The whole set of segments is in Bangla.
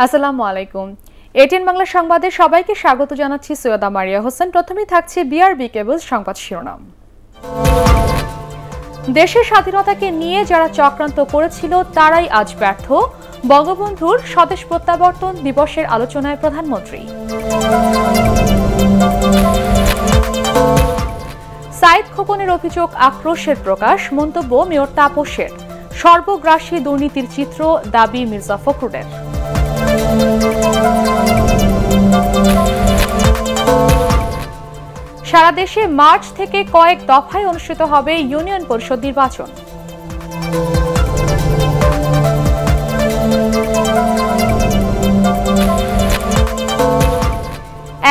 আসসালামু আলাইকুম। এটিএন বাংলা সংবাদে সবাইকে স্বাগত জানাচ্ছি সৈয়দা মারিয়া হোসেন। প্রথমেই থাকছে বিআরবি কেবলস সংবাদ শিরোনাম। দেশের স্বাধীনতাকে নিয়ে যারা চক্রান্ত করেছিল তারাই আজ ব্যর্থ, বঙ্গবন্ধুর স্বদেশ প্রত্যাবর্তন দিবসের আলোচনায় প্রধানমন্ত্রী। সাইদ খোকনের অভিযোগ আক্রোশের প্রকাশ, মন্তব্য মেয়র তাপসের। সর্বগ্রাসী দুর্নীতির চিত্র, দাবি মির্জা ফখরুলের। সারা দেশে মার্চ থেকে কয়েক দফায় অনুষ্ঠিত হবে ইউনিয়ন পরিষদ নির্বাচন।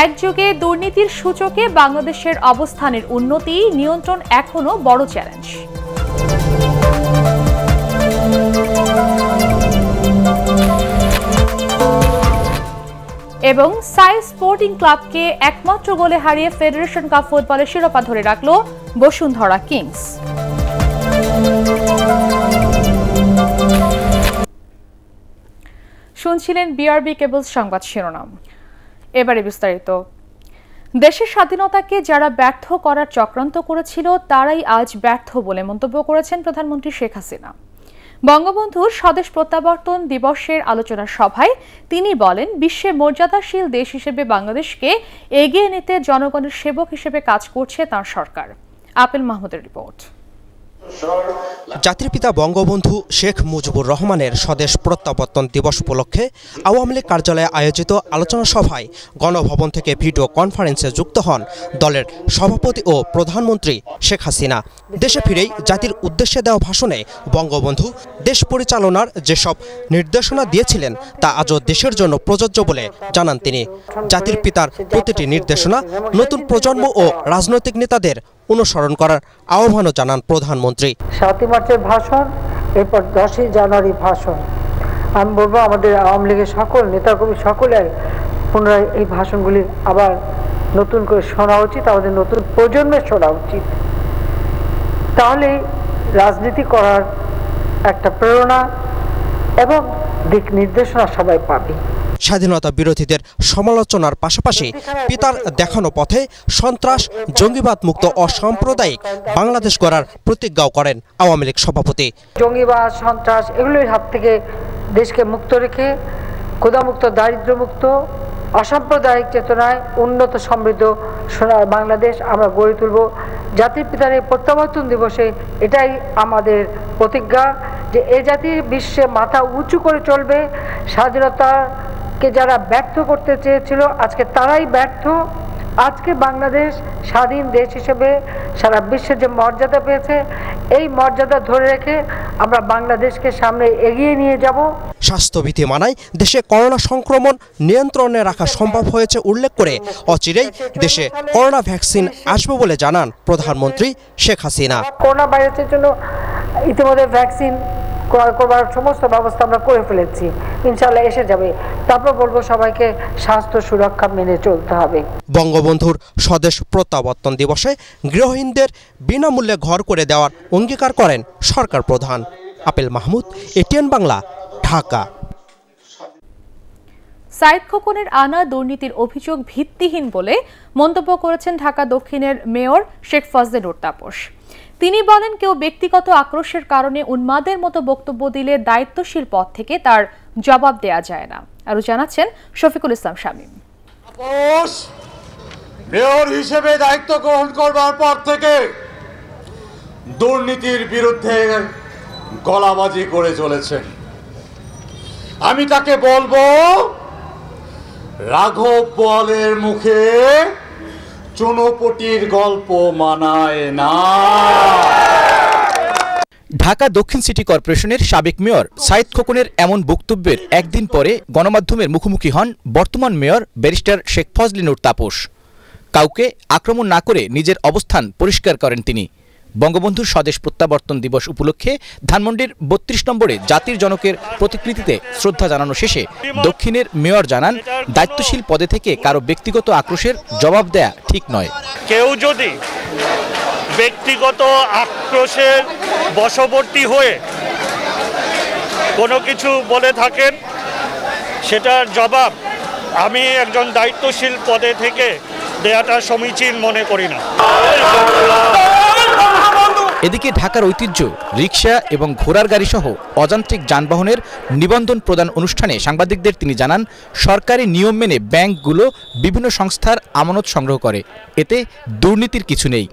একযোগে দুর্নীতির সূচকে বাংলাদেশের অবস্থানের উন্নতি, নিয়ন্ত্রণ এখনো বড় চ্যালেঞ্জ। এবং সাই স্পোর্টিং ক্লাবকে একমাত্র গোলে হারিয়ে ফেডারেশন কাপ ফুটবলের শিরোপা ধরে রাখল বসুন্ধরা কিংস। শুনছিলেন বিআরবি কেবলস সংবাদ শিরোনাম। এবারে বিস্তারিত। দেশের স্বাধীনতাকে যারা ব্যর্থ করার চক্রান্ত করেছিল তারাই আজ ব্যর্থ বলে মন্তব্য করেছেন প্রধানমন্ত্রী শেখ হাসিনা। বঙ্গবন্ধুর স্বদেশ প্রত্যাবর্তন দিবসের আলোচনা সভায় তিনি বলেন, বিশ্বে মর্যাদাশীল দেশ হিসেবে বাংলাদেশকে এগিয়ে নিতে জনগণের সেবক হিসেবে কাজ করছে তার সরকার। আপেল মাহমুদের রিপোর্ট। জাতির পিতা বঙ্গবন্ধু শেখ মুজিবুর রহমানের স্বদেশ প্রত্যাবর্তন দিবস উপলক্ষে আওয়ামী লীগ কার্যালয়ে আয়োজিত আলোচনা সভায় গণভবন থেকে ভিডিও কনফারেন্সে যুক্ত হন দলের সভাপতি ও প্রধানমন্ত্রী শেখ হাসিনা। দেশে ফিরেই জাতির উদ্দেশ্যে দেওয়া ভাষণে বঙ্গবন্ধু দেশ পরিচালনার যেসব নির্দেশনা দিয়েছিলেন তা আজও দেশের জন্য প্রযোজ্য বলে জানান তিনি। জাতির পিতার প্রতিটি নির্দেশনা নতুন প্রজন্ম ও রাজনৈতিক নেতাদের অনুসরণ করার আহ্বানও জানান প্রধানমন্ত্রী। 7 মার্চের ভাষণ, এরপর 10 জানুয়ারি ভাষণ। আমি বলবো আমাদের আওয়ামী লীগের সকল নেতাকর্মী সকলের পুনরায় এই ভাষণগুলি আবার নতুন করে শোনা উচিত, আমাদের নতুন প্রজন্মের শোনা উচিত। তাহলে রাজনীতি করার একটা প্রেরণা এবং দিক নির্দেশনা সবাই পাবে। স্বাধীনতা বিরোধীদের সমালোচনার পাশাপাশি পিতার দেখানো পথে সন্ত্রাস, জঙ্গিবাদ মুক্ত অসাম্প্রদায়িক বাংলাদেশ গড়ার প্রতিজ্ঞাও করেন আওয়ামী লীগ সভাপতি। জঙ্গিবাদ, সন্ত্রাস এগুলোর হাত থেকে দেশকে মুক্ত রেখে ক্ষুধামুক্ত, দারিদ্র্যমুক্ত, অসাম্প্রদায়িক চেতনায় উন্নত সমৃদ্ধ সোনার বাংলাদেশ আমরা গড়ে তুলব। জাতির পিতার এই প্রত্যাবর্তন দিবসে এটাই আমাদের প্রতিজ্ঞা যে এ জাতির বিশ্বে মাথা উঁচু করে চলবে। স্বাধীনতাকে যারা ব্যর্থ করতে চেয়েছিল আজকে তারাই ব্যর্থ। আজকে বাংলাদেশ স্বাধীন দেশ হিসেবে সারা বিশ্বে যে মর্যাদা পেয়েছে, এই মর্যাদা ধরে রেখে আমরা বাংলাদেশকে সামনে এগিয়ে নিয়ে যাব। স্বাস্থ্যবিধি মানায় দেশে করোনা সংক্রমণ নিয়ন্ত্রণে রাখা সম্ভব হয়েছে উল্লেখ করে অচিরেই দেশে করোনা ভ্যাকসিন আসবে বলে জানান প্রধানমন্ত্রী শেখ হাসিনা। করোনা ভাইরাসের জন্য ইতিমধ্যে ভ্যাকসিন ক্রয় করবার সমস্ত ব্যবস্থা আমরা করে ফেলেছি, ইনশাআল্লাহ এসে যাবে। তারপর বলবো সবাইকে স্বাস্থ্য সুরক্ষা মেনে চলতে হবে। বঙ্গবন্ধুর স্বদেশ প্রত্যাবর্তন দিবসে গৃহহীনদের বিনামূল্যে ঘর করে দেওয়ার অঙ্গীকার করেন সরকার প্রধান। আপেল মাহমুদ, এটিএন বাংলা, ঢাকা। সাইদ খোকনের আনা দুর্নীতির অভিযোগ ভিত্তিহীন বলে মন্তব্য করেছেন ঢাকা দক্ষিণের মেয়র শেখ ফজলে-নূর তাপস। তিনি বলেন, কেউ ব্যক্তিগত আক্রোশের কারণে উন্মাদের মতো বক্তব্য দিলে দায়িত্বশীল পদ থেকে তার জবাব দেয়া যায় না। আরও জানাচ্ছেন শফিকুল ইসলাম শামীম। মেয়র হিসেবে দায়িত্ব গ্রহণ করবার পর থেকে দুর্নীতির বিরুদ্ধে গলাবাজি করে চলেছেন। আমি তাকে বলবো, রাঘব বোয়ালের মুখে চুনোপুটির গল্প মানায় না। ঢাকা দক্ষিণ সিটি কর্পোরেশনের সাবেক মেয়র সাইদ খোকনের এমন বক্তব্যের একদিন পরে গণমাধ্যমের মুখোমুখি হন বর্তমান মেয়র ব্যারিস্টার শেখ ফজলে-নূর তাপস। কাউকে আক্রমণ না করে নিজের অবস্থান পরিষ্কার করেন তিনি। বঙ্গবন্ধুর স্বদেশ প্রত্যাবর্তন দিবস উপলক্ষে ধানমন্ডির 32 নম্বরে জাতির জনকের প্রতিকৃতিতে শ্রদ্ধা জানানো শেষে দক্ষিণের মেয়র জানান, দায়িত্বশীল পদে থেকে কারো ব্যক্তিগত আক্রোশের জবাব দেয়া ঠিক নয়। কেউ যদি ব্যক্তিগত আক্রোশের বশবর্তী হয়ে কোনো কিছু বলে থাকেন, সেটার জবাব আমি একজন দায়িত্বশীল পদে থেকে দেয়াটা সমীচীন মনে করি না। এদিকে ঢাকার ঐতিহ্য রিকশা এবং ঘোড়ার গাড়ি সহ অযান্ত্রিক যানবাহনের নিবন্ধন প্রদান অনুষ্ঠানে সাংবাদিকদের তিনি জানান, সরকারি নিয়ম মেনে ব্যাংকগুলো বিভিন্ন সংস্থার আমানত সংগ্রহ করে, এতে দুর্নীতির কিছু নেই।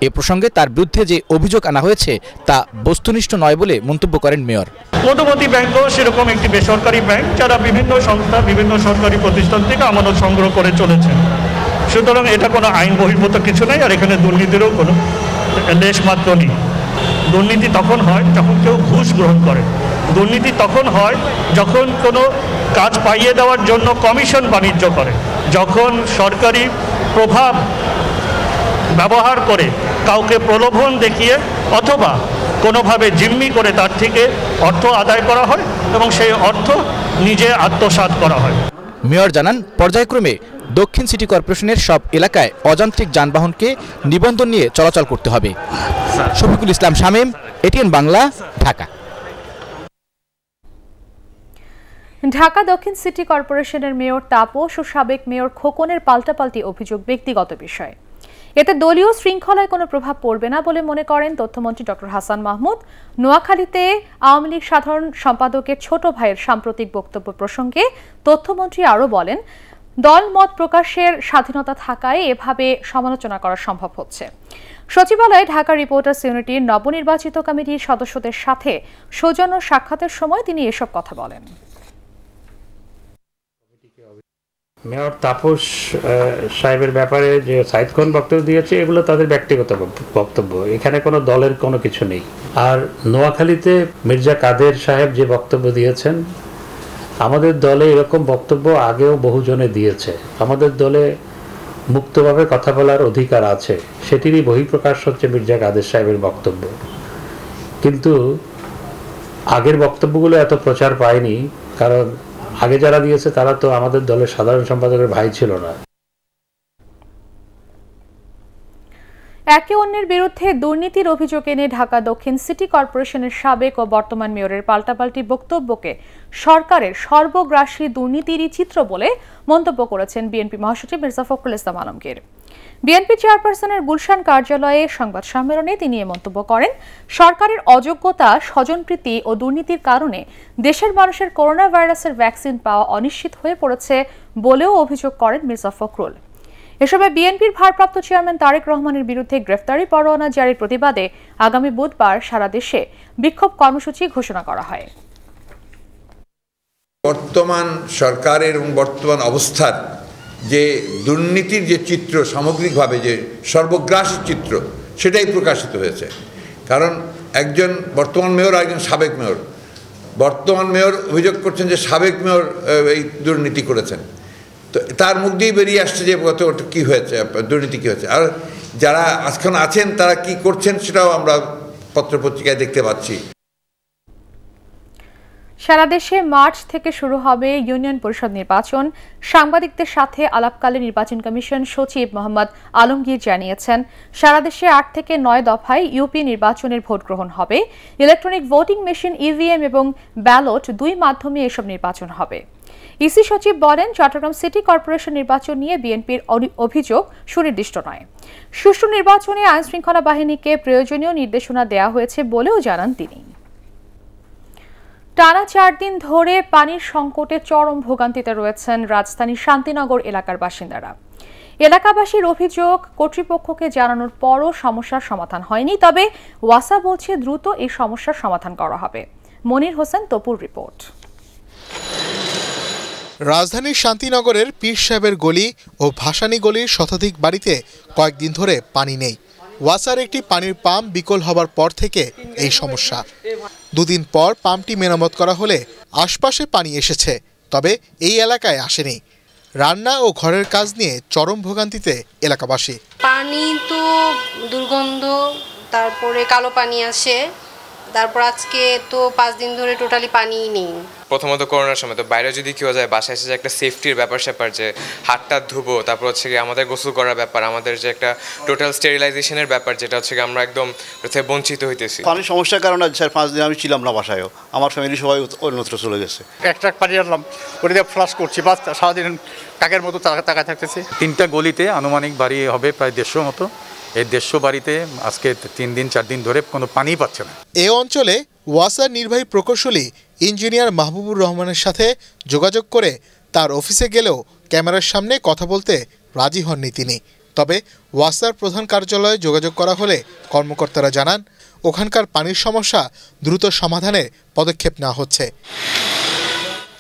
এ প্রসঙ্গে তার বিরুদ্ধে যে অভিযোগ আনা হয়েছে তা বস্তুনিষ্ঠ নয় বলে মন্তব্য করেন মেয়র। মধুমতি ব্যাংকও সেরকম একটি বেসরকারি ব্যাংক যারা বিভিন্ন সংস্থা বিভিন্ন সরকারি প্রতিষ্ঠান থেকে আমানত সংগ্রহ করে চলেছে। সুতরাং এটা কোনো আইন বহির্ভূত কিছু নেই, আর এখানে দুর্নীতিরও কোনো লেশমাত্র নেই। দুর্নীতি তখন হয় যখন কেউ ঘুষ গ্রহণ করে, দুর্নীতি তখন হয় যখন কোনো কাজ পাইয়ে দেওয়ার জন্য কমিশন বাণিজ্য করে, যখন সরকারি প্রভাব ব্যবহার করে কাউকে প্রলোভন দেখিয়ে অথবা কোনোভাবে জিম্মি করে তার থেকে অর্থ আদায় করা হয় এবং সেই অর্থ নিজে আত্মসাৎ করা হয়। মেয়র জানান, পর্যায়ক্রমে দক্ষিণ সিটি কর্পোরেশনের সব এলাকায় অযান্ত্রিক যানবাহনকে নিবন্ধন নিয়ে চলাচল করতে হবে। শফিকুল ইসলাম শামীম, এটিএন বাংলা, ঢাকা। ঢাকা দক্ষিণ সিটি কর্পোরেশনের মেয়র তাপস ও সাবেক মেয়র খোকনের পাল্টাপাল্টি অভিযোগ ব্যক্তিগত বিষয়। এতে দলীয় শৃঙ্খলায় কোনো প্রভাব পড়বে না বলে মনে করেন তথ্যমন্ত্রী ডক্টর হাসান মাহমুদ। নোয়াখালীতে আওয়ামী লীগ সাধারণ সম্পাদকের ছোট ভাইয়ের সাম্প্রতিক বক্তব্য প্রসঙ্গে তথ্যমন্ত্রী আরও বলেন, দল মত প্রকাশের স্বাধীনতা থাকায় এভাবে সমালোচনা করা সম্ভব হচ্ছে। সচিবালয়ে ঢাকা রিপোর্টার্স ইউনিটির নবনির্বাচিত কমিটির সদস্যদের সাথে সৌজন্য সাক্ষাতের সময় তিনি এসব কথা বলেন। মেয়র তাপস সাহেবের ব্যাপারে যে সাইদ খান বক্তব্য দিয়েছে, এগুলো তাদের ব্যক্তিগত বক্তব্য, এখানে কোনো দলের কোনো কিছু নেই। আর নোয়াখালীতে মির্জা কাদের সাহেব যে বক্তব্য দিয়েছেন, আমাদের দলে এরকম বক্তব্য আগেও বহুজনে দিয়েছে। আমাদের দলে মুক্তভাবে কথা বলার অধিকার আছে, সেটিরই বহিঃপ্রকাশ হচ্ছে মির্জা কাদের সাহেবের বক্তব্য। কিন্তু আগের বক্তব্যগুলো এত প্রচার পায়নি, কারণ আগে যারা দিয়েছে তারা তো আমাদের দলের সাধারণ সম্পাদকের ভাই ছিল না। একে অন্যের বিরুদ্ধে দুর্নীতির অভিযোগ এনে ঢাকা দক্ষিণ সিটি কর্পোরেশনের সাবেক ও বর্তমান মেয়রের পাল্টাপাল্টি বক্তব্যকে সরকারের সর্বগ্রাসী দুর্নীতিরই চিত্র বলে মন্তব্য করেছেন বিএনপি মহাসচিব মির্জা ফখরুল ইসলাম আলমগীর। বিএনপি চেয়ারপারসনের গুলশান কার্যালয়ে সংবাদ সম্মেলনে তিনি এ মন্তব্য করেন। সরকারের অযোগ্যতা, স্বজনপ্রীতি ও দুর্নীতির কারণে দেশের মানুষের করোনা ভাইরাসের ভ্যাকসিন পাওয়া অনিশ্চিত হয়ে পড়েছে বলেও অভিযোগ করেন মির্জা ফখরুল। এসময় বিএনপির ভারপ্রাপ্ত চেয়ারম্যান তারেক রহমানের বিরুদ্ধে গ্রেফতারি পরোয়ানা জারির প্রতিবাদে আগামী বুধবার সারা দেশে বিক্ষোভ কর্মসূচি ঘোষণা করা হয়। বর্তমান সরকারের এবং বর্তমান অবস্থার যে দুর্নীতির যে চিত্র, সামগ্রিকভাবে যে সর্বগ্রাসী চিত্র, সেটাই প্রকাশিত হয়েছে। কারণ একজন বর্তমান মেয়র আর একজন সাবেক মেয়র, বর্তমান মেয়র অভিযোগ করছেন যে সাবেক মেয়র এই দুর্নীতি করেছেন, তো তার মুখ দিয়েই বেরিয়ে আসছে যে কী হয়েছে, দুর্নীতি কী হয়েছে। আর যারা আজকাল আছেন তারা কি করছেন সেটাও আমরা পত্রপত্রিকায় দেখতে পাচ্ছি। সারা দেশে মার্চ থেকে শুরু হবে ইউনিয়ন পরিষদ নির্বাচন। সাংবাদিকদের সাথে আলাপকালে নির্বাচন কমিশন সচিব মোহাম্মদ আলমগীর জানিয়েছেন, সারা দেশে 8 থেকে 9 দফায় ইউপি নির্বাচনের ভোট গ্রহণ হবে। ইলেকট্রনিক ভোটিং মেশিন ইভিএম এবং ব্যালট দুই মাধ্যমে এসব নির্বাচন হবে। ইসি সচিব বলেন, চট্টগ্রাম সিটি কর্পোরেশন নির্বাচন নিয়ে বিএনপির অভিযোগ সুনির্দিষ্ট নয়। সুষ্ঠু নির্বাচনে আইনশৃঙ্খলা বাহিনীকে প্রয়োজনীয় নির্দেশনা দেওয়া হয়েছে বলেও জানান তিনি। টানা 4 দিন ধরে পানির সংকটে চরম ভোগান্তিতে রয়েছেন রাজধানীর শান্তিনগর এলাকার বাসিন্দারা। এলাকাবাসীর অভিযোগ, কর্তৃপক্ষকে জানানোর পরও সমস্যার সমাধান হয়নি। তবে ওয়াসা বলছে দ্রুত এই সমস্যার সমাধান করা হবে। মনির হোসেন তপুর রিপোর্ট। রাজধানীর শান্তিনগরের পীর সাহেবের গলি ও ভাসানী গলির শতাধিক বাড়িতে কয়েকদিন ধরে পানি নেই। ওয়াসার একটি পানির পাম্প বিকল হবার পর থেকে এই সমস্যা। 2 দিন পর পাম্পটি মেরামত করা হলে আশপাশে পানি এসেছে, তবে এই এলাকায় আসেনি। রান্না ও ঘরের কাজ নিয়ে চরম ভোগান্তিতে এলাকাবাসী। পানি তো দুর্গন্ধ, তারপরে কালো পানি আসে, তারপর আজকে তো 5 দিন ধরে টোটালি পানিই নেই। প্রথমত করোনার সময় তো বাইরে যদি কেউ যায় বাসায় এসে যে একটা সেফটির ব্যাপার যে হাতটা ধুবো, তারপর হচ্ছে গিয়ে আমাদের গোসল করার ব্যাপার, আমাদের যে একটা টোটাল স্টেরিলাইজেশনের ব্যাপার, যেটা হচ্ছে গিয়ে আমরা একদম বঞ্চিত হইতেছি। পানির সমস্যার কারণে 4-5 দিন আমি ছিলাম না বাসায়ও, আমার ফ্যামিলি সবাই অন্যত্র চলে গেছে। একটা পানি আনলাম, ওটা দিয়ে ফ্লাশ করছি, বাস সারাদিন কাকের মতো তাকায় থাকতেছি। 3টা গলিতে আনুমানিক বাড়ি হবে প্রায় 150 মতো। এই 150 বাড়িতে আজকে 3-4 দিন ধরে কোনো পানিই পাচ্ছে না। এই অঞ্চলে ওয়াসার নির্বাহী প্রকৌশলী ইঞ্জিনিয়ার মাহবুবুর রহমানের সাথে যোগাযোগ করে তার অফিসে গেলেও ক্যামেরার সামনে কথা বলতে রাজি হননি তিনি। তবে ওয়াসার প্রধান কার্যালয়ে যোগাযোগ করা হলে কর্মকর্তারা জানান ওখানকার পানির সমস্যা দ্রুত সমাধানের পদক্ষেপ নেওয়া হচ্ছে।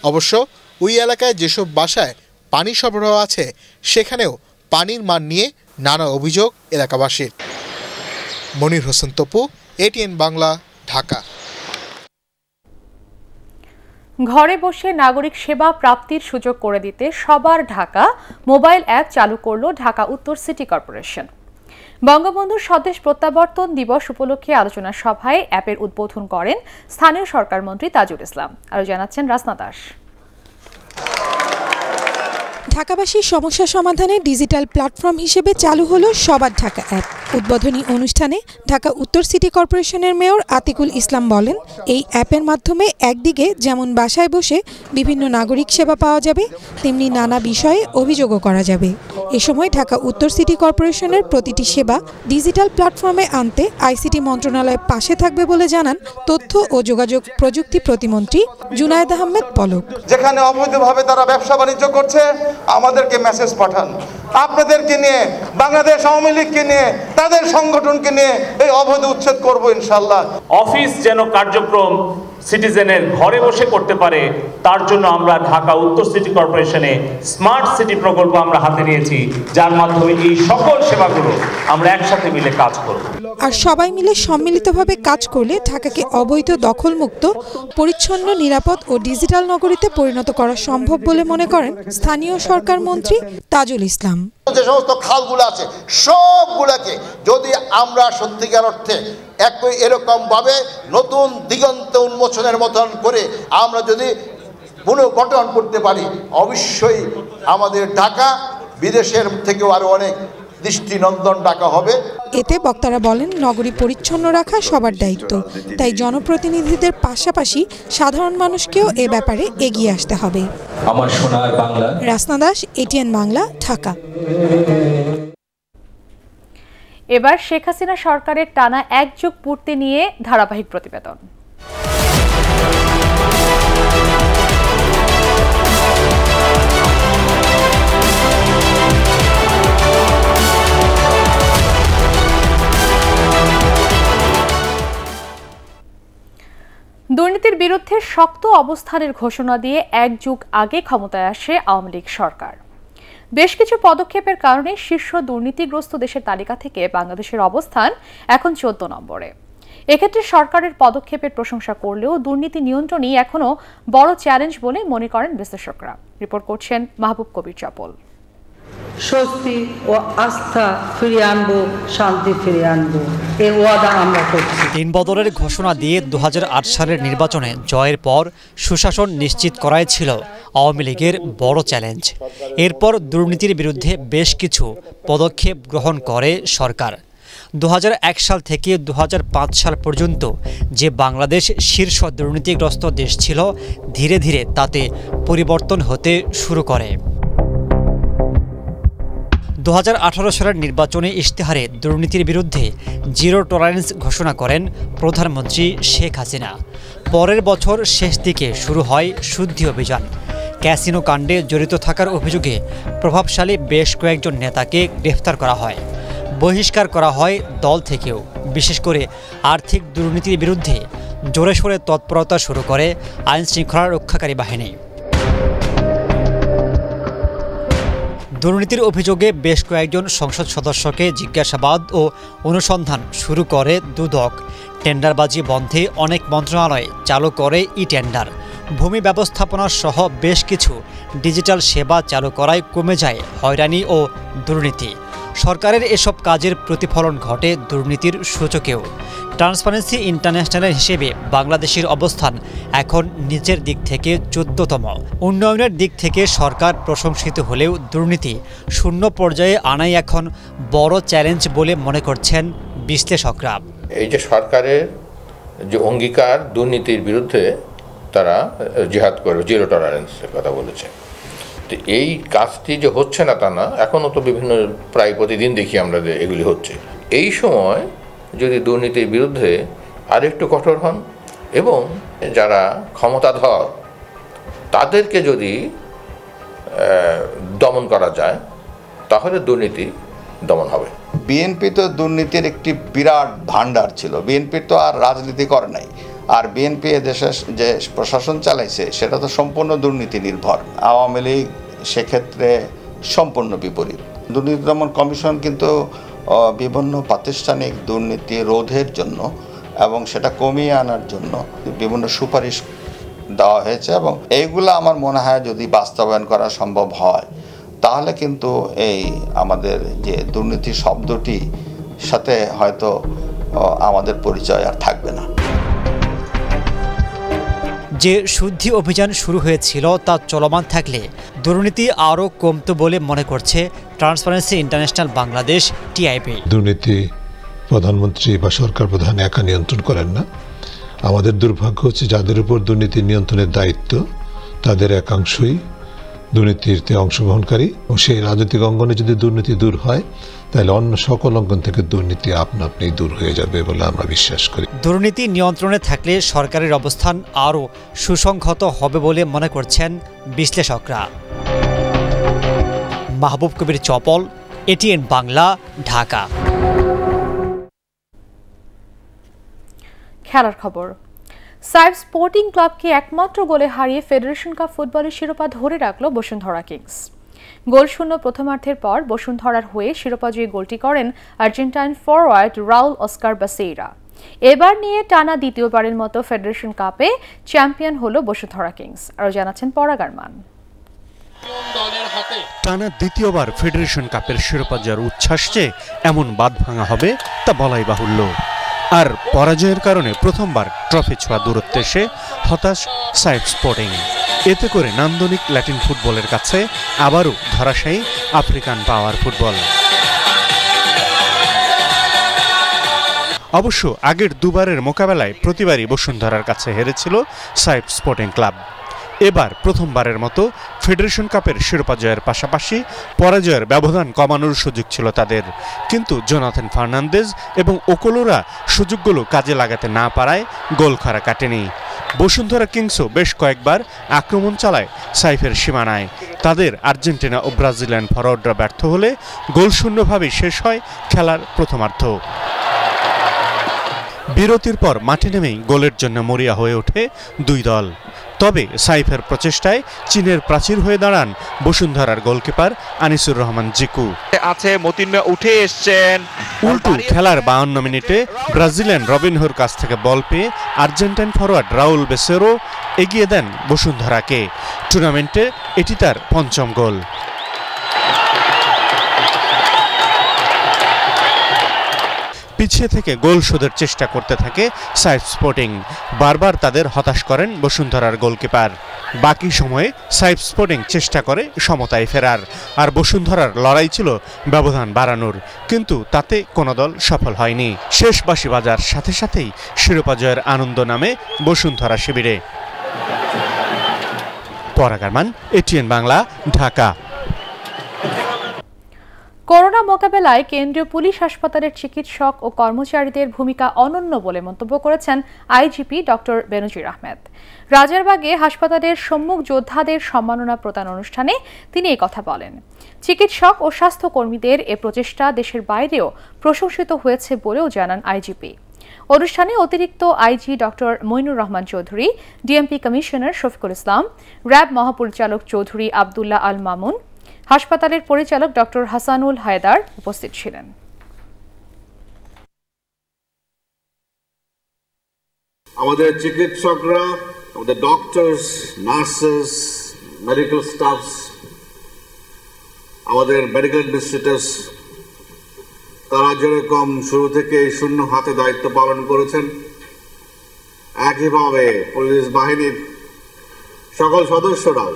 অবশ্য ওই এলাকায় যেসব বাসায় পানি সরবরাহ আছে সেখানেও পানির মান নিয়ে নানা অভিযোগ এলাকাবাসীর। মনির হোসেন তপু, ATN বাংলা, ঢাকা। ঘরে বসে নাগরিক সেবা প্রাপ্তির সুযোগ করে দিতে সবার ঢাকা মোবাইল অ্যাপ চালু করল ঢাকা উত্তর সিটি কর্পোরেশন। বঙ্গবন্ধুর স্বদেশ প্রত্যাবর্তন দিবস উপলক্ষে আলোচনা সভায় অ্যাপের উদ্বোধন করেন স্থানীয় সরকার মন্ত্রী তাজুল ইসলাম। আরও জানাচ্ছেন রাসনা দাস। ঢাকাবাসীর সমস্যা সমাধানে ডিজিটাল প্ল্যাটফর্ম হিসেবে চালু হলো সবার ঢাকা অ্যাপ। উদ্বোধনী অনুষ্ঠানে ঢাকা উত্তর সিটি কর্পোরেশনের মেয়র আতিকুল ইসলাম বলেন, এই অ্যাপের মাধ্যমে একদিকে যেমন বাসায় বসে বিভিন্ন নাগরিক সেবা পাওয়া যাবে, তেমনি নানা বিষয়ে অভিযোগও করা যাবে। এ সময় ঢাকা উত্তর সিটি কর্পোরেশনের প্রতিটি সেবা ডিজিটাল প্ল্যাটফর্মে আনতে আইসিটি মন্ত্রণালয় পাশে থাকবে বলে জানান তথ্য ও যোগাযোগ প্রযুক্তি প্রতিমন্ত্রী জুনায়েদ আহমেদ পলক। যেখানে অবৈধভাবে তারা ব্যবসা বাণিজ্য করছে, আমাদেরকে মেসেজ পাঠান। আপনাদেরকে নিয়ে, বাংলাদেশ আওয়ামী লীগকে নিয়ে, তাদের সংগঠনকে নিয়ে এই অবৈধ উচ্ছেদ করব ইনশাআল্লাহ। অফিস যেন কার্যক্রম সিটিজেনের ঘরে বসে করতে পারে, তার জন্য আমরা ঢাকা উত্তর সিটি কর্পোরেশনে স্মার্ট সিটি প্রকল্প আমরা হাতে নিয়েছি, যার মাধ্যমে এই সকল সেবাগুলো আমরা একসাথে মিলে কাজ করব। আর সবাই মিলে সম্মিলিতভাবে কাজ করলে ঢাকাকে অবৈধ দখলমুক্ত, পরিচ্ছন্ন, নিরাপদ ও ডিজিটাল নগরীতে পরিণত করা সম্ভব বলে মনে করেন স্থানীয় সরকার মন্ত্রী তাজুল ইসলাম। যে সমস্ত খালগুলো আছে সবগুলোকে যদি আমরা সত্যিকার অর্থে এরকম ভাবে নতুন দিগন্ত উন্মোচনের মতন করে আমরা যদি পুনর্গঠন করতে পারি, অবশ্যই আমাদের ঢাকা বিদেশের থেকেও আরো অনেক দৃষ্টিনন্দন ঢাকা হবে। এতে বক্তারা বলেন, নগরী পরিচ্ছন্ন রাখা সবার দায়িত্ব, তাই জনপ্রতিনিধিদের পাশাপাশি সাধারণ মানুষকেও এ ব্যাপারে এগিয়ে আসতে হবে। আমার সোনার বাংলা। রাসনা দাস, ATN বাংলা, ঢাকা। এবার শেখ হাসিনা সরকারের টানা 1 যুগ পূর্তি নিয়ে ধারাবাহিক প্রতিবেদন। দুর্নীতির বিরুদ্ধে শক্ত অবস্থানের ঘোষণা দিয়ে 1 যুগ আগে ক্ষমতায় আসে আওয়ামী লীগ সরকার। বেশ কিছু পদক্ষেপের কারণে শীর্ষ দুর্নীতিগ্রস্ত দেশের তালিকা থেকে বাংলাদেশের অবস্থান এখন 14 নম্বরে। এক্ষেত্রে সরকারের পদক্ষেপের প্রশংসা করলেও দুর্নীতি নিয়ন্ত্রণই এখনো বড় চ্যালেঞ্জ বলে মনে করেন বিশ্লেষকরা। রিপোর্ট করছেন মাহবুব কবির চাপল। স্বস্তি ও আস্থা ফিরিয়ে আনবো, শান্তি ফিরিয়ে আনবো, এই ওয়াদা আমরা করছি। 3 বদলের ঘোষণা দিয়ে 2008 সালের নির্বাচনে জয়ের পর সুশাসন নিশ্চিত করাই ছিল আওয়ামী লীগের বড় চ্যালেঞ্জ। এরপর দুর্নীতির বিরুদ্ধে বেশ কিছু পদক্ষেপ গ্রহণ করে সরকার। 2001 সাল থেকে 2005 সাল পর্যন্ত যে বাংলাদেশ শীর্ষ দুর্নীতিগ্রস্ত দেশ ছিল, ধীরে ধীরে তাতে পরিবর্তন হতে শুরু করে। 2018 সালের নির্বাচনী ইশতেহারে দুর্নীতির বিরুদ্ধে জিরো টলারেন্স ঘোষণা করেন প্রধানমন্ত্রী শেখ হাসিনা। পরের বছর শেষ দিকে শুরু হয় শুদ্ধি অভিযান। ক্যাসিনো কাণ্ডে জড়িত থাকার অভিযোগে প্রভাবশালী বেশ কয়েকজন নেতাকে গ্রেফতার করা হয়, বহিষ্কার করা হয় দল থেকেও। বিশেষ করে আর্থিক দুর্নীতির বিরুদ্ধে জোরে সোরে তৎপরতা শুরু করে আইনশৃঙ্খলা রক্ষাকারী বাহিনী। দুর্নীতির অভিযোগে বেশ কয়েকজন সংসদ সদস্যকে জিজ্ঞাসাবাদ ও অনুসন্ধান শুরু করে দুদক। টেন্ডারবাজি বন্ধে অনেক মন্ত্রণালয় চালু করে ই-টেন্ডার। ভূমি ব্যবস্থাপনা সহ বেশ কিছু ডিজিটাল সেবা চালু করায় কমে যায় হয়রানি ও দুর্নীতি। সরকারের এসব কাজের প্রতিফলন ঘটে দুর্নীতির সূচকেও। ট্রান্সপারেন্সি ইন্টারন্যাশনালের হিসেবে বাংলাদেশের অবস্থান এখন নিচের দিক থেকে 14তম। উন্নয়নের দিক থেকে সরকার প্রশংসিত হলেও দুর্নীতি শূন্য পর্যায়ে আনাই এখন বড় চ্যালেঞ্জ বলে মনে করছেন বিশ্লেষকরা। এই যে সরকারের যে অঙ্গীকার দুর্নীতির বিরুদ্ধে তারা জিহাদ করে, জিরো টলারেন্সের কথা বলেছে, তো এই কাজটি যে হচ্ছে না তা না, এখনও তো বিভিন্ন প্রায় প্রতিদিন দেখি আমরা যে এগুলি হচ্ছে। এই সময় যদি দুর্নীতির বিরুদ্ধে আরেকটু কঠোর হন এবং যারা ক্ষমতাধর তাদেরকে যদি দমন করা যায় তাহলে দুর্নীতি দমন হবে। বিএনপি তো দুর্নীতির একটি বিরাট ভান্ডার ছিল, বিএনপি তো আর রাজনীতি করে নাই, আর বিএনপি দেশের যে প্রশাসন চালাইছে সেটা তো সম্পূর্ণ দুর্নীতি নির্ভর। আওয়ামী লীগ সেক্ষেত্রে সম্পূর্ণ বিপরীত। দুর্নীতি দমন কমিশন কিন্তু বিভিন্ন প্রাতিষ্ঠানিক দুর্নীতি রোধের জন্য এবং সেটা কমিয়ে আনার জন্য বিভিন্ন সুপারিশ দেওয়া হয়েছে, এবং এইগুলো আমার মনে হয় যদি বাস্তবায়ন করা সম্ভব হয় তাহলে কিন্তু এই আমাদের যে দুর্নীতি শব্দটি সাথে হয়তো আমাদের পরিচয় আর থাকবে না। যে শুদ্ধি অভিযান শুরু হয়েছিল তা চলমান থাকলে দুর্নীতি আরও কমতো বলে মনে করছে ট্রান্সপারেন্সি ইন্টারন্যাশনাল বাংলাদেশ টিআইবি। দুর্নীতি প্রধানমন্ত্রী বা সরকার প্রধান একা নিয়ন্ত্রণ করেন না। আমাদের দুর্ভাগ্য হচ্ছে যাদের উপর দুর্নীতি নিয়ন্ত্রণের দায়িত্ব তাদের একাংশই দুর্নীতিতে অংশগ্রহণকারী, এবং সেই রাজনৈতিক অঙ্গনে যদি দুর্নীতি দূর হয় তাহলে অন্য সকল অঙ্গন থেকে দুর্নীতি আপনা আপনি দূর হয়ে যাবে বলে আমরা বিশ্বাস করি। দুর্নীতি নিয়ন্ত্রণে থাকলে সরকারের অবস্থান আরও সুসংহত হবে বলে মনে করছেন বিশ্লেষকরা। মাহবুব কবির চপল, এটিএন বাংলা, ঢাকা। খেলার খবর। সাইফ স্পোর্টিং ক্লাবকে একমাত্র গোলে হারিয়ে ফেডারেশন কাপ ফুটবলের শিরোপা ধরে রাখল বসুন্ধরা কিংস। গোলশূন্য প্রথমার্ধের পর বসুন্ধরার হয়ে শিরোপাজয়ী গোলটি করেন আর্জেন্টাইন ফরওয়ার্ড রাউল অস্কার বাসেইরা। এবার নিয়ে টানা দ্বিতীয়বারের মতো ফেডারেশন কাপে চ্যাম্পিয়ন হল বসুন্ধরা কিংস। আরও জানাচ্ছেন পরাগারমান। টানা দ্বিতীয়বার ফেডারেশন কাপের শিরোপা জয়ের উচ্ছ্বাস যে এমন বাঁধ ভাঙা হবে তা বলাই বাহুল্য। আর পরাজয়ের কারণে প্রথমবার ট্রফি ছোঁয়া দূরত্বে এসে হতাশ সাইফ স্পোর্টিং। এতে করে নান্দনিক ল্যাটিন ফুটবলের কাছে আবারও ধরাশায়ী আফ্রিকান পাওয়ার ফুটবল। অবশ্য আগের দুবারের মোকাবেলায় প্রতিবারই বসুন্ধরার কাছে হেরেছিল সাইফ স্পোর্টিং ক্লাব। এবার প্রথমবারের মতো ফেডারেশন কাপের শিরোপা জয়ের পাশাপাশি পরাজয়ের ব্যবধান কমানোর সুযোগ ছিল তাদের, কিন্তু জোনাথন ফার্নান্দেজ এবং ওকোলোরা সুযোগগুলো কাজে লাগাতে না পারায় গোল খরা কাটেনি। বসুন্ধরা কিংসও বেশ কয়েকবার আক্রমণ চালায় সাইফের সীমানায়। তাদের আর্জেন্টিনা ও ব্রাজিলিয়ান ফরওয়ার্ডরা ব্যর্থ হলে গোলশূন্যভাবেই শেষ হয় খেলার প্রথমার্ধ। বিরতির পর মাঠে নেমেই গোলের জন্য মরিয়া হয়ে ওঠে দুই দল। তবে সাইফের প্রচেষ্টায় চীনের প্রাচীর হয়ে দাঁড়ান বসুন্ধরার গোলকিপার আনিসুর রহমান জিকু। আছে মতিন উঠে এসেছেন। উল্টো খেলার 52 মিনিটে ব্রাজিলিয়ান রবিনহোর কাছ থেকে বল পেয়ে আর্জেন্টাইন ফরওয়ার্ড রাউল বেসেরো এগিয়ে দেন বসুন্ধরাকে। টুর্নামেন্টে এটি তার পঞ্চম গোল। পিছিয়ে থেকে গোল শোধের চেষ্টা করতে থাকে সাইফ স্পোর্টিং। বারবার তাদের হতাশ করেন বসুন্ধরার গোলকিপার। বাকি সময়ে সাইফ স্পোর্টিং চেষ্টা করে সমতায় ফেরার, আর বসুন্ধরার লড়াই ছিল ব্যবধান বাড়ানোর, কিন্তু তাতে কোনো দল সফল হয়নি। শেষ বাঁশি বাজার সাথে সাথেই শিরোপা জয়ের আনন্দ নামে বসুন্ধরা শিবিরে। পরাগারমান, এটিএন বাংলা, ঢাকা। করোনা মোকাবেলায় কেন্দ্রীয় পুলিশ হাসপাতালের চিকিৎসক ও কর্মচারীদের ভূমিকা অনন্য বলে মন্তব্য করেছেন আইজিপি ডক্টর বেনজির আহমেদ। রাজারবাগে হাসপাতালের সম্মুখ যোদ্ধাদের সম্মাননা প্রদান অনুষ্ঠানে তিনি এই কথা বলেন। চিকিৎসক ও স্বাস্থ্যকর্মীদের এ প্রচেষ্টা দেশের বাইরেও প্রশংসিত হয়েছে বলেও জানান আইজিপি। অনুষ্ঠানে অতিরিক্ত IG doctor Moinur Rahman Chowdhury, DMP commissioner Shafiqul Islam, RAB মহাপরিচালক চৌধুরী আবদুল্লাহ আল মামুন, হাসপাতালের পরিচালক ডক্টর হাসানুল হায়দার উপস্থিত ছিলেন। আমাদের চিকিৎসকরা, আমাদের ডক্টরস, নার্সেস, মেডিকেল স্টাফস, আমাদের মেডিকেল অ্যাডমিনিস্ট্রেটরস, তারা যেরকম শুরু থেকে শূন্য হাতে দায়িত্ব পালন করেছেন, একইভাবে পুলিশ বাহিনীর সকল সদস্যরাও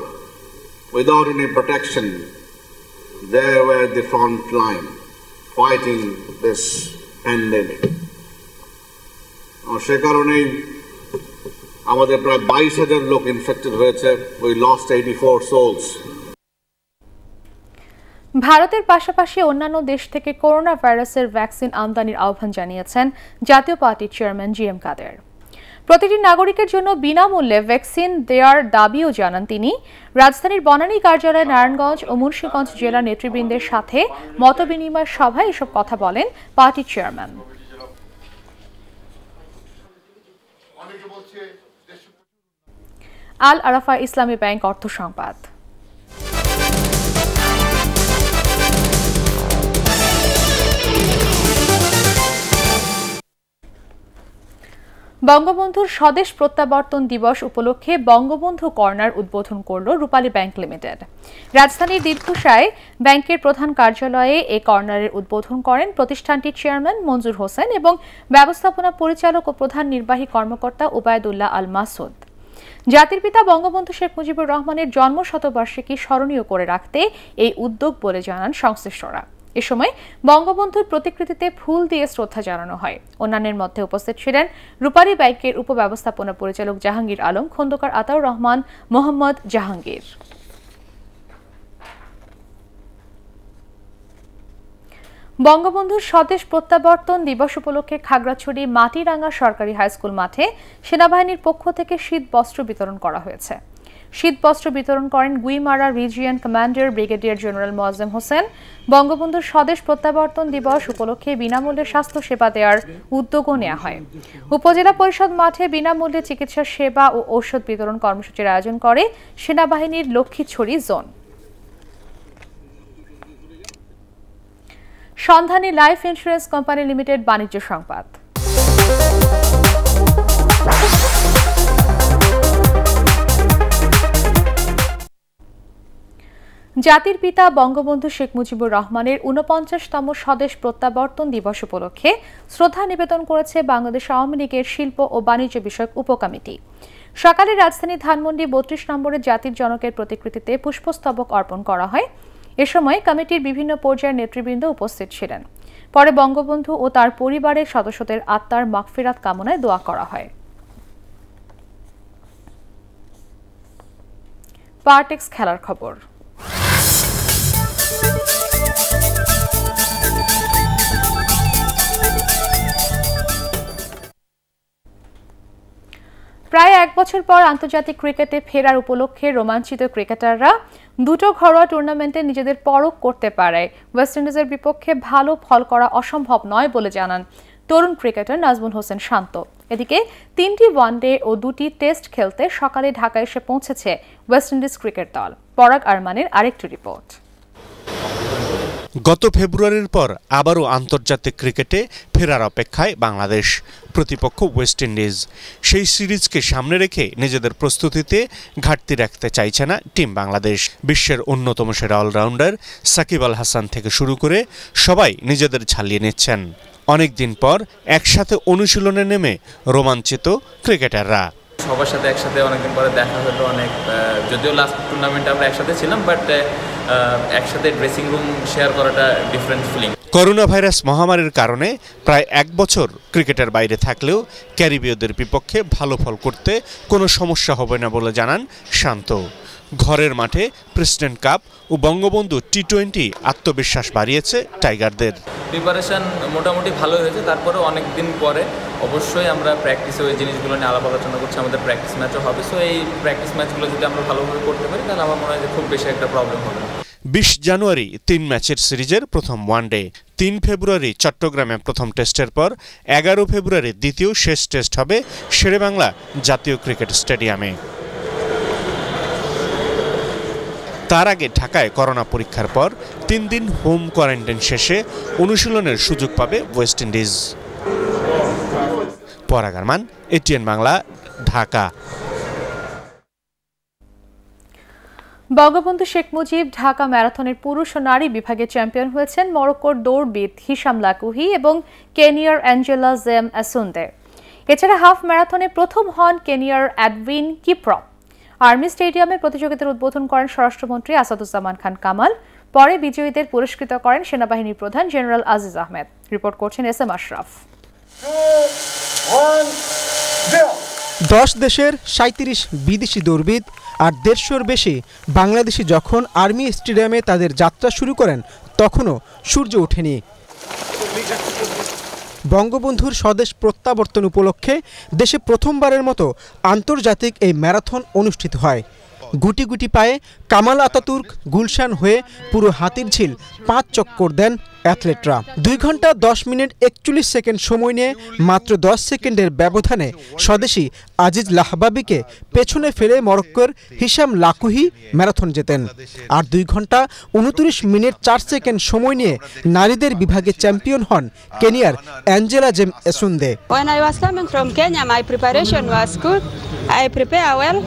without any protection they were the front line fighting this pandemic. সে কারণেই আমাদের প্রায় 22,000 লোক ইনফেক্টেড হয়েছে। We lost 84 souls. ভারতের পাশাপাশি অন্যান্য দেশ থেকে করোনা ভাইরাসের ভ্যাকসিন আমদানির আহ্বান জানিয়েছেন জাতীয় পার্টির চেয়ারম্যান জি এম কাদের। প্রতিটি নাগরিকের জন্য বিনামূল্যে ভ্যাকসিন দেওয়ার দাবিও জানান তিনি। রাজধানীর বনানী কার্যালয়ে নারায়ণগঞ্জ ও মুন্সিগঞ্জ জেলা নেতৃবৃন্দের সাথে মতবিনিময় সভায় এসব কথা বলেন পার্টির চেয়ারম্যান। আল আরাফা ইসলামী ব্যাংক অর্থ সংবাদ। বঙ্গবন্ধুর স্বদেশ প্রত্যাবর্তন দিবস উপলক্ষে বঙ্গবন্ধু কর্নার উদ্বোধন করল রূপালী ব্যাংক লিমিটেড। রাজধানীর দীর্ঘসায় ব্যাংকের প্রধান কার্যালয়ে এই কর্নারের উদ্বোধন করেন প্রতিষ্ঠানটির চেয়ারম্যান মঞ্জুর হোসেন এবং ব্যবস্থাপনা পরিচালক ও প্রধান নির্বাহী কর্মকর্তা ওবায়দুল্লাহ আল মাসুদ। জাতির পিতা বঙ্গবন্ধু শেখ মুজিবুর রহমানের জন্ম শতবার্ষিকী স্মরণীয় করে রাখতে এই উদ্যোগ বলে জানান সংশ্লিষ্টরা। এ সময় বঙ্গবন্ধুর প্রতিকৃতিতে ফুল দিয়ে শ্রদ্ধা জানানো হয়। অন্যান্যের মধ্যে উপস্থিত ছিলেন রূপালী ব্যাংকের উপব্যবস্থাপনা পরিচালক জাহাঙ্গীর আলম, খন্দকার আতাউর রহমান, মোহাম্মদ জাহাঙ্গীর। বঙ্গবন্ধুর স্বদেশ প্রত্যাবর্তন দিবস উপলক্ষে খাগড়াছড়ি মাটিরাঙ্গা সরকারি হাইস্কুল মাঠে সেনাবাহিনীর পক্ষ থেকে শীত বস্ত্র বিতরণ করা হয়েছে। শীত বস্ত্র বিতরণ করেন Guimara region commander brigadier general Moazzem Hossain. বঙ্গবন্ধুর স্বদেশ প্রত্যাবর্তন দিবস উপলক্ষে বিনামূল্যে স্বাস্থ্য সেবা দেওয়ার উদ্যোগও নেওয়া হয়। উপজেলা পরিষদ মাঠে বিনামূল্যে চিকিৎসা সেবা ও ঔষধ বিতরণ কর্মসূচির আয়োজন করে সেনাবাহিনীর লক্ষ্মীছড়ি জোন। সন্ধানী লাইফ ইন্স্যুরেন্স কোম্পানি লিমিটেড বাণিজ্য সংবাদ। জাতির পিতা বঙ্গবন্ধু শেখ মুজিবুর রহমানের ৪৯তম স্বদেশ প্রত্যাবর্তন দিবস উপলক্ষে শ্রদ্ধা নিবেদন করেছে বাংলাদেশ আওয়ামী লীগের শিল্প ও বাণিজ্য বিষয়ক উপকমিটি। সকালে রাজধানী ধানমন্ডি ৩২ নম্বরের জাতির জনকের প্রতিকৃতিতে পুষ্পস্তবক অর্পণ করা হয়। এ সময় কমিটির বিভিন্ন পর্যায়ের নেতৃবৃন্দ উপস্থিত ছিলেন। পরে বঙ্গবন্ধু ও তার পরিবারের সদস্যদের আত্মার মাগফিরাত কামনায় দোয়া করা হয়। পার্টেক্স খেলার খবর। প্রায় এক বছর পর আন্তর্জাতিক ক্রিকেটে ফেরার উপলক্ষে রোমাঞ্চিত ক্রিকেটাররা দুটো ঘরোয়া টুর্নামেন্টে নিজেদের পরখ করতে পারে ওয়েস্ট ইন্ডিজের বিপক্ষে ভালো ফল করা অসম্ভব নয় বলে জানান তরুণ ক্রিকেটার নাজমুল হোসেন শান্ত। এদিকে ৩টি ওয়ানডে ও ২টি টেস্ট খেলতে সকালে ঢাকায় এসে পৌঁছেছে ওয়েস্ট ইন্ডিজ ক্রিকেট দল। পরাগ আরমানের আরেকটি রিপোর্ট। গত ফেব্রুয়ারির পর আবারও আন্তর্জাতিক ক্রিকেটে ফেরার অপেক্ষায় বাংলাদেশ। প্রতিপক্ষ ওয়েস্ট ইন্ডিজ। সেই সিরিজকে সামনে রেখে নিজেদের প্রস্তুতিতে ঘাটতি রাখতে চাইছে না টিম বাংলাদেশ। বিশ্বের অন্যতম সেরা অলরাউন্ডার সাকিব আল হাসান থেকে শুরু করে সবাই নিজেদের ঝালিয়ে নিচ্ছেন। অনেকদিন পর একসাথে অনুশীলনে নেমে রোমাঞ্চিত ক্রিকেটাররা। সবার সাথে একসাথে অনেকদিন পরে দেখা হলো। অনেক যদিও লাস্ট টুর্নামেন্টে আমরা একসাথে ছিলাম, বাট একসাথে ড্রেসিং রুম শেয়ার করাটা ডিফারেন্ট ফিলিং। করোনা ভাইরাস মহামারীর কারণে প্রায় এক বছর ক্রিকেটের বাইরে থাকলেও ক্যারিবীয়দের বিপক্ষে ভালো ফল করতে কোনো সমস্যা হবে না বলে জানান শান্ত। ঘরের মাঠে প্রেসিডেন্ট কাপ ও বঙ্গবন্ধু টি-20 আত্মবিশ্বাস বাড়িয়েছে টাইগারদের। প্রিপারেশন মোটামুটি ভালো হয়েছে। তারপরে অনেক দিন পরে অবশ্যই আমরা প্র্যাকটিসে ওই জিনিসগুলো নিয়ে আলাপ আলোচনা করছি। আমাদের প্র্যাকটিস ম্যাচও হবে। সো এই প্র্যাকটিস ম্যাচগুলো যদি আমরা ভালোভাবে করতে পারি তাহলে আমার মনে হয় যে খুব বেশি একটা প্রবলেম হবে না। ২০ জানুয়ারি ৩ ম্যাচের সিরিজের প্রথম ওয়ানডে, ৩ ফেব্রুয়ারি চট্টগ্রামে প্রথম টেস্টের পর ১১ ফেব্রুয়ারি দ্বিতীয় শেষ টেস্ট হবে শেরেবাংলা জাতীয় ক্রিকেট স্টেডিয়ামে। তার আগে ঢাকায় করোনা পরীক্ষার পর ৩ দিন হোম কোয়ারেন্টাইন শেষে অনুশীলনের সুযোগ পাবে ওয়েস্ট ইন্ডিজ। পরাগ আরমান, এটিএন বাংলা, ঢাকা। বঙ্গবন্ধু শেখ মুজিব ঢাকা ম্যারাথনের পুরুষ ও নারী বিভাগে চ্যাম্পিয়ন হয়েছেন মরক্কোর দৌড়বিদ হিশাম লাকুহি এবং কেনিয়ার অ্যাঞ্জেলা জেম অ্যাসুন্দে। এছাড়া হাফ ম্যারাথনে প্রথম হন কেনিয়ার এডউইন কিপ্রপ। আর্মি স্টেডিয়ামে প্রতিযোগিতার উদ্বোধন করেন স্বরাষ্ট্রমন্ত্রী আসাদুজ্জামান খান কামাল। পরে বিজয়ীদের পুরস্কৃত করেন সেনাবাহিনীর প্রধান জেনারেল আজিজ আহমেদ। রিপোর্ট করছেন এস এম আশরাফ। 10 দেশের 37 বিদেশি দৌড়বিদ আর 150-র বেশি বাংলাদেশি যখন আর্মি স্টেডিয়ামে তাদের যাত্রা শুরু করেন তখনও সূর্য ওঠেনি। বঙ্গবন্ধুর স্বদেশ প্রত্যাবর্তন উপলক্ষে দেশে প্রথমবারের মতো আন্তর্জাতিক এই ম্যারাথন অনুষ্ঠিত হয়। গুটি গুটি পায়ে কামাল আতাতুর্ক গুলশান হয়ে পুরো হাতিরঝিল 5 চক্কর দেন অ্যাথলেটরা। 2 ঘন্টা 10 মিনিট 41 সেকেন্ড সময় নিয়ে মাত্র 10 সেকেন্ডের ব্যবধানে স্বদেশি আজিজ লাহবাবিকে পেছনে ফেলে মরক্কোর হিশাম লাকুহি ম্যারাথন জেতেন। আর 2 ঘন্টা 29 মিনিট 4 সেকেন্ড সময় নিয়ে নারীদের বিভাগে চ্যাম্পিয়ন হন কেনিয়ার Angela Jem Asunde. When I was coming from Kenya, my preparation was good. I prepare well.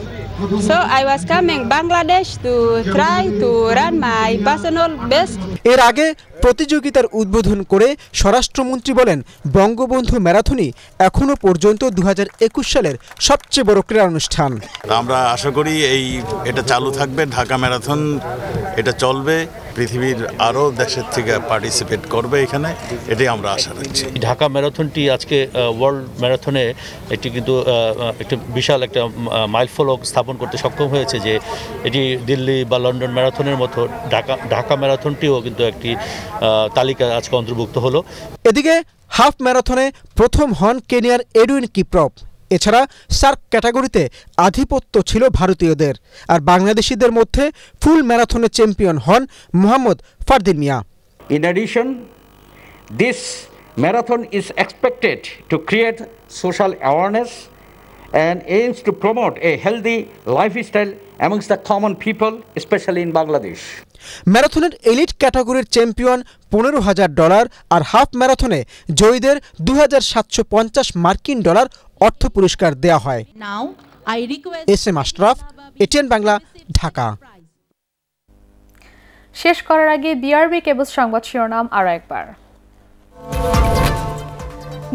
So I was coming Bangladesh to try to run my personal best. এর আগে প্রতিযোগিতার উদ্বোধন করে স্বরাষ্ট্রমন্ত্রী বলেন, বঙ্গবন্ধু ম্যারাথনই এখনো পর্যন্ত 2021 সালের সবচেয়ে বড় ক্রীড়া অনুষ্ঠান। আমরা আশা করি এটা চালু থাকবে, ঢাকা ম্যারাথন এটা চলবে, পৃথিবীর আরও দেশের থেকে পার্টিসিপেট করবে এখানে, এটাই আমরা আশা রাখছি। ঢাকা ম্যারাথনটি আজকে ওয়ার্ল্ড ম্যারাথনে এটি কিন্তু একটা বিশাল একটা মাইলফলক স্থাপন করতে সক্ষম হয়েছে, যে এটি দিল্লি বা লন্ডন ম্যারাথনের মতো ঢাকা ম্যারাথনটিও কিন্তু একটি তালিকা আজকে অন্তর্ভুক্ত হলো। এদিকে হাফ ম্যারাথনে প্রথম হন কেনিয়ার এডউইন কিপ্রপ। এছাড়া সার্ক ক্যাটাগরিতে আধিপত্য ছিল ভারতীয়দের, আর বাংলাদেশিদের মধ্যে ফুল ম্যারাথনে চ্যাম্পিয়ন হন মোহাম্মদ ফারদিন মিয়া। In addition, this marathon is expected to create social awareness and aims to promote a healthy lifestyle amongst the common people, especially in Bangladesh. ম্যারাথনের এলিট ক্যাটাগরির চ্যাম্পিয়ন $15,000 আর হাফ ম্যারাথনে জয়ীদের $2,750 মার্কিন অর্থ পুরস্কার দেয়া হয়। S M Ashraf, ATN Bangla, Dhaka. শেষ করার আগে বিআরবি কেবলস সংবাদ শিরোনাম আরো একবার।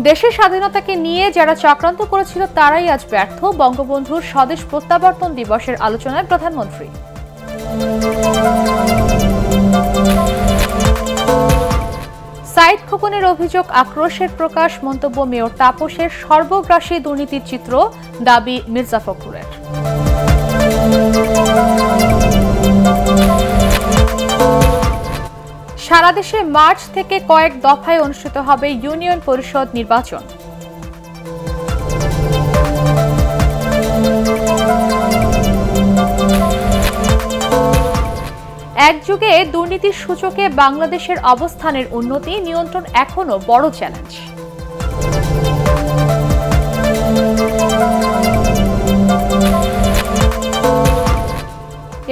দেশের স্বাধীনতাকে নিয়ে যারা চক্রান্ত করেছিল তারাই আজ ব্যর্থ, বঙ্গবন্ধুর স্বদেশ প্রত্যাবর্তন দিবসের আলোচনায় প্রধানমন্ত্রী। সাইদ খোকনের অভিযোগ আক্রোশের প্রকাশ, মন্তব্য মেয়র তাপসের। সর্বগ্রাসী দুর্নীতির চিত্র, দাবি মির্জা ফখরুলের। সারা দেশে মার্চ থেকে কয়েক দফায় অনুষ্ঠিত হবে ইউনিয়ন পরিষদ নির্বাচন। এক যুগে দুর্নীতির সূচকে বাংলাদেশের অবস্থানের উন্নতি, নিয়ন্ত্রণ এখনো বড় চ্যালেঞ্জ।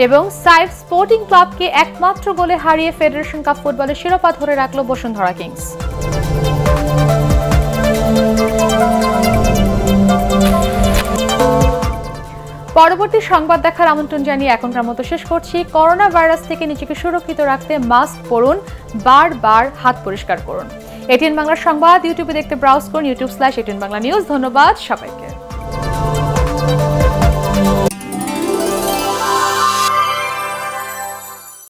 এবং সাইফ স্পোর্টিং ক্লাবকে একমাত্র গোলে হারিয়ে ফেডারেশন কাপ ফুটবলের শিরোপা ধরে রাখল বসুন্ধরা কিংস। পরবর্তী সংবাদ দেখার আমন্ত্রণ জানিয়ে এখনকার মতো শেষ করছি। করোনা ভাইরাস থেকে নিজেকে সুরক্ষিত রাখতে মাস্ক পরুন, বারবার হাত পরিষ্কার করুন। এটিএন বাংলার সংবাদ ইউটিউবে দেখতে ব্রাউজ করুন youtube/এটিএন বাংলা নিউজ। ধন্যবাদ সবাইকে।